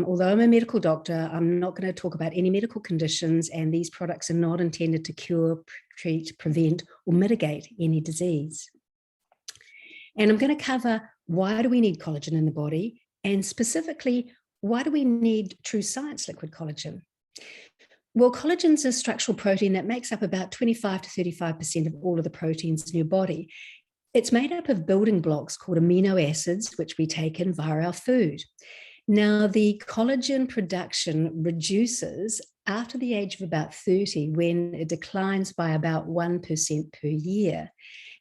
although I'm a medical doctor, I'm not going to talk about any medical conditions, and these products are not intended to cure, treat, prevent, or mitigate any disease. And I'm going to cover why do we need collagen in the body, and specifically, why do we need true science liquid collagen? Well, collagen is a structural protein that makes up about 25 to 35% of all of the proteins in your body. It's made up of building blocks called amino acids, which we take in via our food. Now, the collagen production reduces after the age of about 30 when it declines by about 1% per year.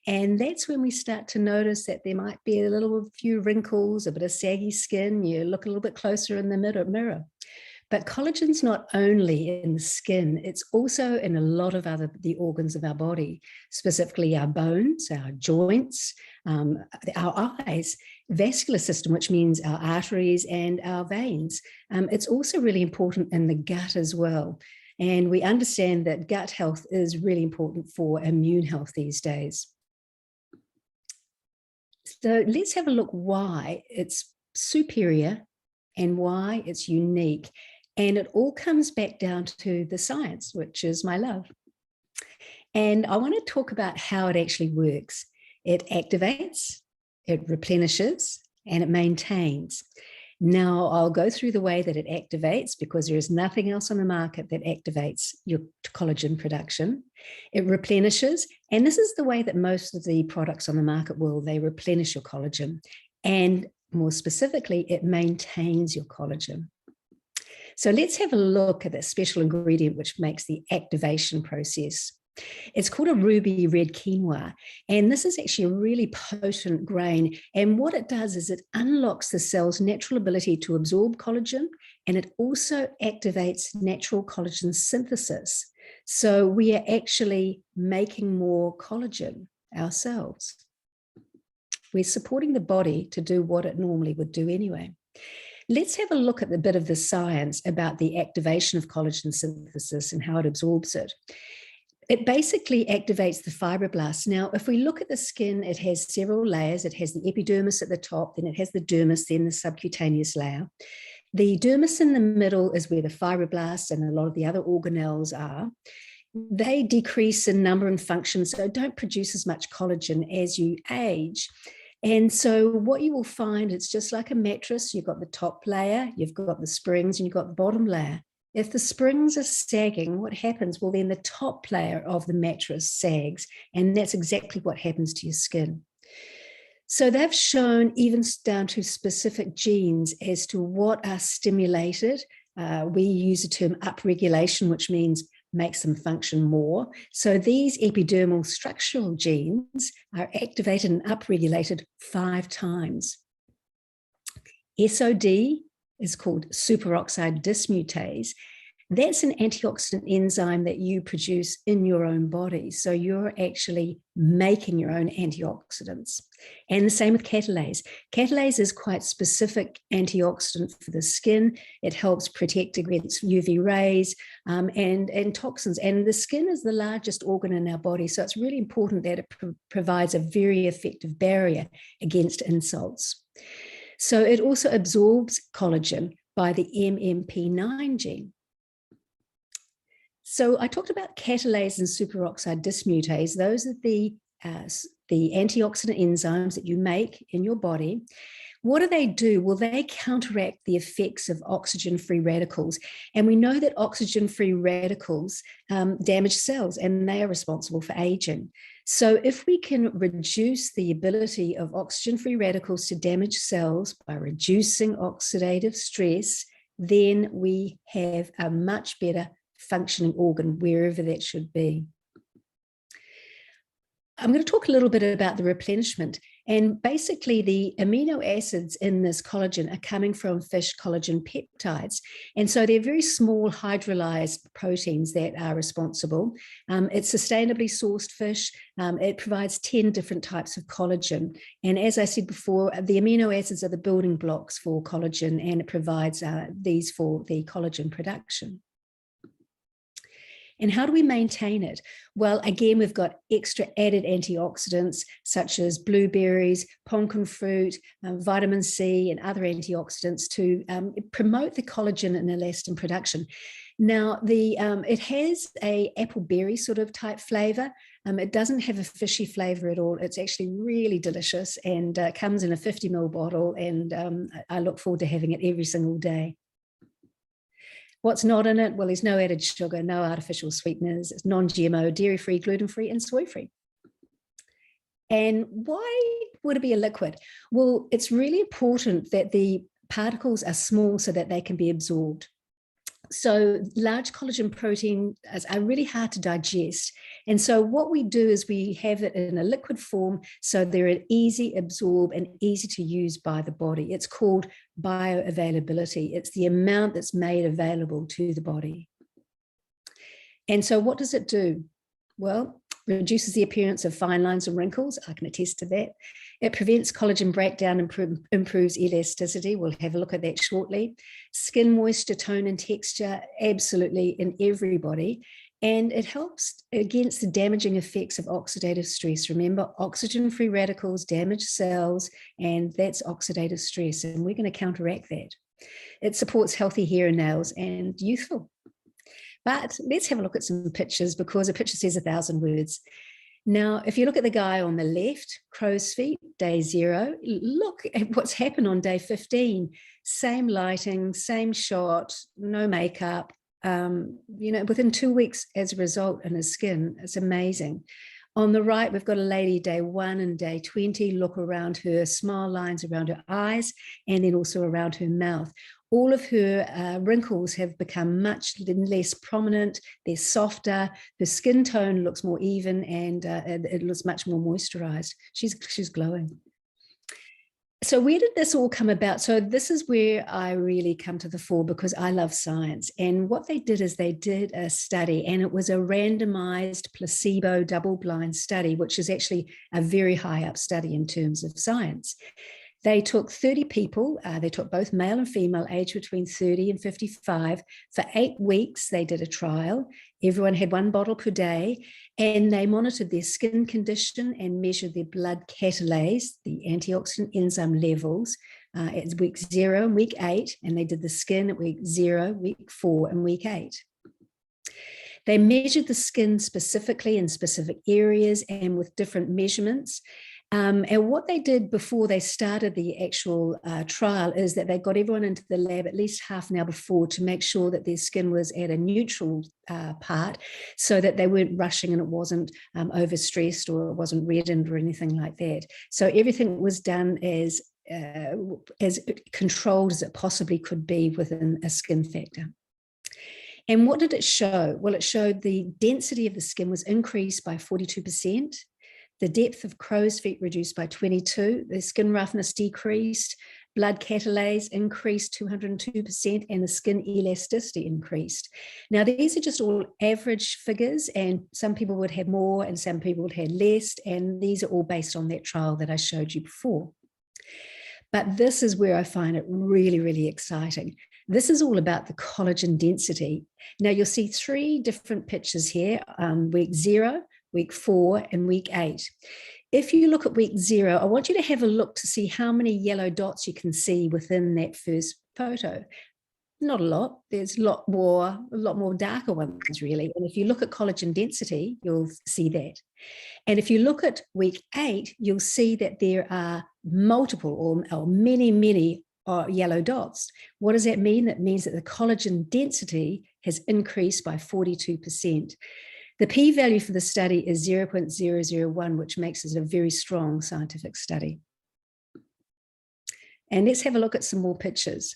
And that's when we start to notice that there might be a few wrinkles, a bit of saggy skin. You look a little bit closer in the mirror. But collagen's not only in the skin, it's also in a lot of the organs of our body, specifically our bones, our joints, our eyes, vascular system, which means our arteries and our veins. It's also really important in the gut as well. And we understand that gut health is really important for immune health these days. So let's have a look why it's superior and why it's unique. And it all comes back down to the science, which is my love. And I want to talk about how it actually works. It activates, it replenishes, and it maintains. Now, I'll go through the way that it activates because there is nothing else on the market that activates your collagen production. It replenishes, and this is the way that most of the products on the market will. They replenish your collagen. And more specifically, it maintains your collagen. So let's have a look at the special ingredient which makes the activation process. It's called a ruby red quinoa, and this is actually a really potent grain. And what it does is it unlocks the cell's natural ability to absorb collagen, and it also activates natural collagen synthesis. So we are actually making more collagen ourselves. We're supporting the body to do what it normally would do anyway. Let's have a look at a bit of the science about the activation of collagen synthesis and how it absorbs it. It basically activates the fibroblasts. Now, if we look at the skin, it has several layers. It has the epidermis at the top, then it has the dermis, then the subcutaneous layer. The dermis in the middle is where the fibroblasts and a lot of the other organelles are. They decrease in number and function, so don't produce as much collagen as you age. And so what you will find, it's just like a mattress. You've got the top layer, you've got the springs, and you've got the bottom layer. If the springs are sagging, what happens? Well, then the top layer of the mattress sags, and that's exactly what happens to your skin. So they've shown even down to specific genes as to what are stimulated. We use the term upregulation, which means makes them function more. So these epidermal structural genes are activated and upregulated 5 times. SOD is called superoxide dismutase. That's an antioxidant enzyme that you produce in your own body. So you're actually making your own antioxidants. And the same with catalase. Catalase is quite specific antioxidant for the skin. It helps protect against UV rays and toxins. And the skin is the largest organ in our body. So it's really important that it provides a very effective barrier against insults. So it also absorbs collagen by the MMP9 gene. So I talked about catalase and superoxide dismutase. Those are the antioxidant enzymes that you make in your body. What do they do? Well, they counteract the effects of oxygen-free radicals. And we know that oxygen-free radicals damage cells, and they are responsible for aging. So if we can reduce the ability of oxygen-free radicals to damage cells by reducing oxidative stress, then we have a much better functioning organ wherever that should be. I'm going to talk a little bit about the replenishment. And basically the amino acids in this collagen are coming from fish collagen peptides. And so they're very small hydrolyzed proteins that are responsible. It's sustainably sourced fish. It provides 10 different types of collagen. And as I said before, the amino acids are the building blocks for collagen, and it provides these for the collagen production. And how do we maintain it? Well, again, we've got extra added antioxidants such as blueberries, pumpkin fruit, vitamin C, and other antioxidants to promote the collagen and elastin production. Now, it has a apple berry sort of type flavor. It doesn't have a fishy flavor at all. It's actually really delicious and comes in a 50 ml bottle. And I look forward to having it every single day. What's not in it? Well, there's no added sugar, no artificial sweeteners. It's non-GMO, dairy-free, gluten-free, and soy-free. And why would it be a liquid? Well, it's really important that the particles are small so that they can be absorbed. So large collagen protein are really hard to digest. And so what we do is we have it in a liquid form so they're easy absorb and easy to use by the body. It's called bioavailability. It's the amount that's made available to the body. And so what does it do? Well, reduces the appearance of fine lines and wrinkles. I can attest to that. It prevents collagen breakdown and improves elasticity. We'll have a look at that shortly. Skin moisture, tone, and texture, absolutely in everybody. And it helps against the damaging effects of oxidative stress. Remember, oxygen-free radicals damage cells, and that's oxidative stress. And we're going to counteract that. It supports healthy hair and nails and youthful. But let's have a look at some pictures because a picture says 1,000 words. Now, if you look at the guy on the left, crow's feet, day 0, look at what's happened on day 15. Same lighting, same shot, no makeup, within 2 weeks as a result in his skin. It's amazing. On the right, we've got a lady day 1 and day 20. Look around her, smile lines around her eyes, and then also around her mouth. All of her wrinkles have become much less prominent. They're softer. Her skin tone looks more even, and it looks much more moisturized. She's glowing. So where did this all come about? So this is where I really come to the fore because I love science. And what they did is they did a study, and it was a randomized placebo double-blind study, which is actually a very high up study in terms of science. They took 30 people, they took both male and female, aged between 30 and 55. For 8 weeks, they did a trial. Everyone had 1 bottle per day, and they monitored their skin condition and measured their blood catalase, the antioxidant enzyme levels, at week 0 and week 8, and they did the skin at week 0, week 4, and week 8. They measured the skin specifically in specific areas and with different measurements. And what they did before they started the actual trial is that they got everyone into the lab at least half an hour before to make sure that their skin was at a neutral part so that they weren't rushing and it wasn't overstressed or it wasn't reddened or anything like that. So everything was done as controlled as it possibly could be within a skin factor. And what did it show? Well, it showed the density of the skin was increased by 42%. The depth of crow's feet reduced by 22, the skin roughness decreased, blood catalase increased 202%, and the skin elasticity increased. Now, these are just all average figures, and some people would have more and some people would have less, and these are all based on that trial that I showed you before. But this is where I find it really, really exciting. This is all about the collagen density. Now, you'll see 3 different pictures here, week 0, week 4, and week 8. If you look at week 0, I want you to have a look to see how many yellow dots you can see within that first photo. Not a lot. There's a lot more darker ones, really. And if you look at collagen density, you'll see that. And if you look at week 8, you'll see that there are multiple or many yellow dots. What does that mean? That means that the collagen density has increased by 42%. The p-value for the study is 0.001, which makes it a very strong scientific study. And let's have a look at some more pictures.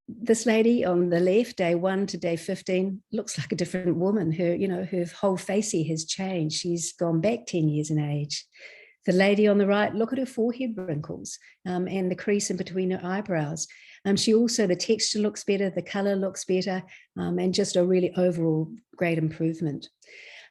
This lady on the left, day 1 to day 15, looks like a different woman. Her whole facey has changed. She's gone back 10 years in age. The lady on the right, look at her forehead wrinkles and the crease in between her eyebrows. The texture looks better, the color looks better, and just a really overall great improvement.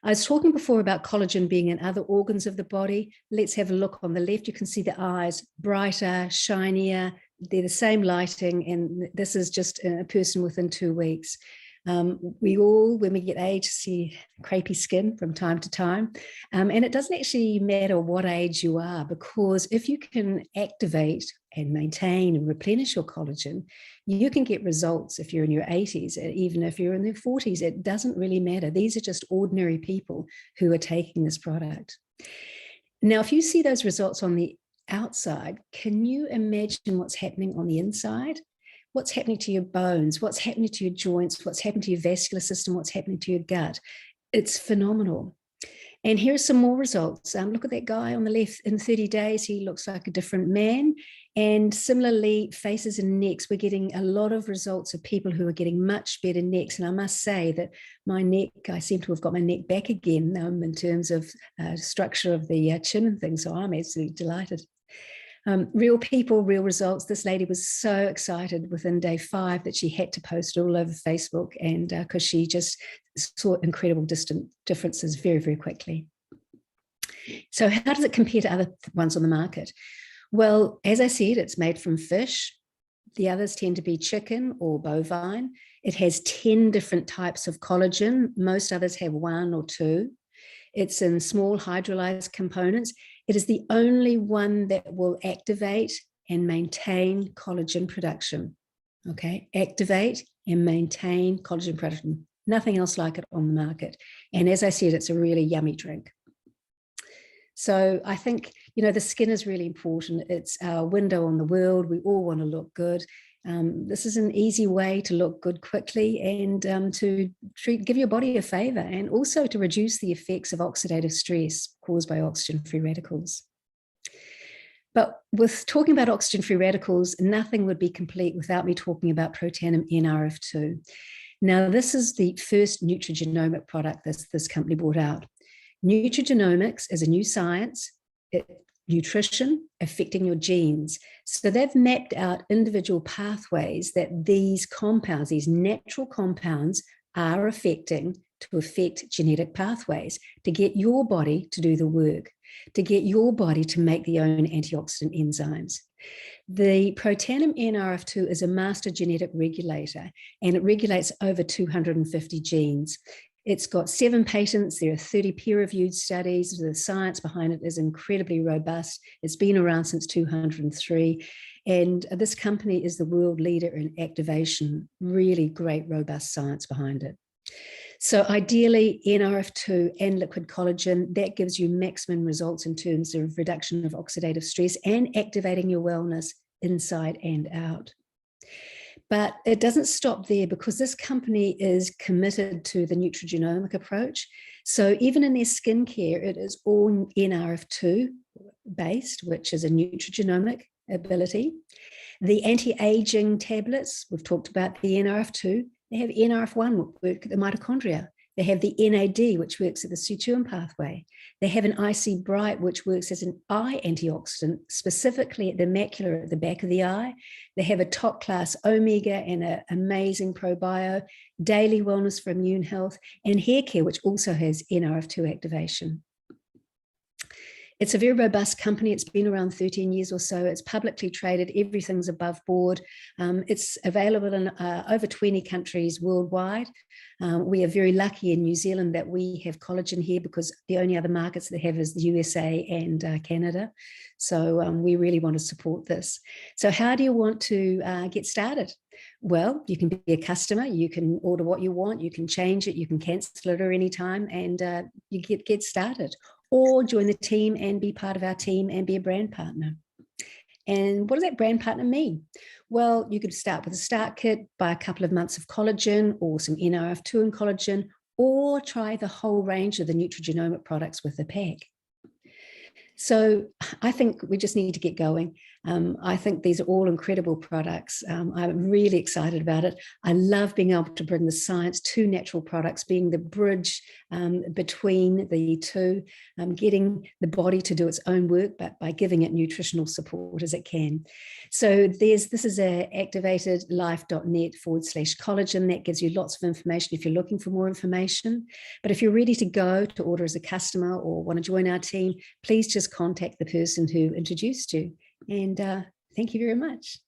I was talking before about collagen being in other organs of the body. Let's have a look on the left. You can see the eyes brighter, shinier. They're the same lighting, and this is just a person within 2 weeks. We all, when we get age, see crepey skin from time to time. And it doesn't actually matter what age you are, because if you can activate and maintain and replenish your collagen, you can get results if you're in your 80s, even if you're in their 40s. It doesn't really matter. These are just ordinary people who are taking this product. Now, if you see those results on the outside, can you imagine what's happening on the inside? What's happening to your bones? What's happening to your joints? What's happening to your vascular system? What's happening to your gut? It's phenomenal. And here are some more results. Look at that guy on the left. In 30 days, he looks like a different man. And similarly, faces and necks, we're getting a lot of results of people who are getting much better necks. And I must say that my neck, I seem to have got my neck back again in terms of structure of the chin and things. So I'm absolutely delighted. Real people, real results. This lady was so excited within day 5 that she had to post it all over Facebook, and because she just saw incredible differences very, very quickly. So how does it compare to other ones on the market? Well, as I said, it's made from fish. The others tend to be chicken or bovine. It has 10 different types of collagen. Most others have 1 or 2. It's in small hydrolyzed components. It is the only one that will activate and maintain collagen production. Okay, activate and maintain collagen production. Nothing else like it on the market. And as I said, it's a really yummy drink. So I think, the skin is really important. It's our window on the world. We all want to look good. This is an easy way to look good quickly and to give your body a favor, and also to reduce the effects of oxidative stress caused by oxygen-free radicals. But with talking about oxygen-free radicals, nothing would be complete without me talking about Protandim NRF2. Now, this is the first nutrigenomic product this company brought out. Nutrigenomics is a new science, nutrition affecting your genes. So they've mapped out individual pathways that these compounds, these natural compounds, are affecting to affect genetic pathways to get your body to do the work, to get your body to make the own antioxidant enzymes. The Protandim NRF2 is a master genetic regulator, and it regulates over 250 genes. It's got 7 patents. There are 30 peer-reviewed studies. The science behind it is incredibly robust. It's been around since 2003. And this company is the world leader in activation. Really great, robust science behind it. So ideally, NRF2 and liquid collagen, that gives you maximum results in terms of reduction of oxidative stress and activating your wellness inside and out. But it doesn't stop there, because this company is committed to the nutrigenomic approach. So even in their skincare, it is all NRF2 based, which is a nutrigenomic ability. The anti-aging tablets, we've talked about the NRF2. They have NRF1, which works at the mitochondria. They have the NAD, which works at the sirtuin pathway. They have an IC Bright, which works as an eye antioxidant, specifically at the macula at the back of the eye. They have a top class omega and an amazing probio, daily wellness for immune health, and hair care, which also has NRF2 activation. It's a very robust company. It's been around 13 years or so. It's publicly traded. Everything's above board. It's available in over 20 countries worldwide. We are very lucky in New Zealand that we have collagen here, because the only other markets they have is the USA and Canada. So we really want to support this. So how do you want to get started? Well, you can be a customer. You can order what you want. You can change it. You can cancel it at any time, and you get started. Or join the team and be part of our team and be a brand partner. And what does that brand partner mean? Well, you could start with a start kit, buy a couple of months of collagen or some NRF2 and collagen, or try the whole range of the nutrigenomic products with a pack. So I think we just need to get going. I think these are all incredible products. I'm really excited about it. I love being able to bring the science to natural products, being the bridge between the two, getting the body to do its own work, but by giving it nutritional support as it can. So this is activatedlife.net/collagen. That gives you lots of information if you're looking for more information. But if you're ready to go to order as a customer or want to join our team, please just contact the person who introduced you. And thank you very much.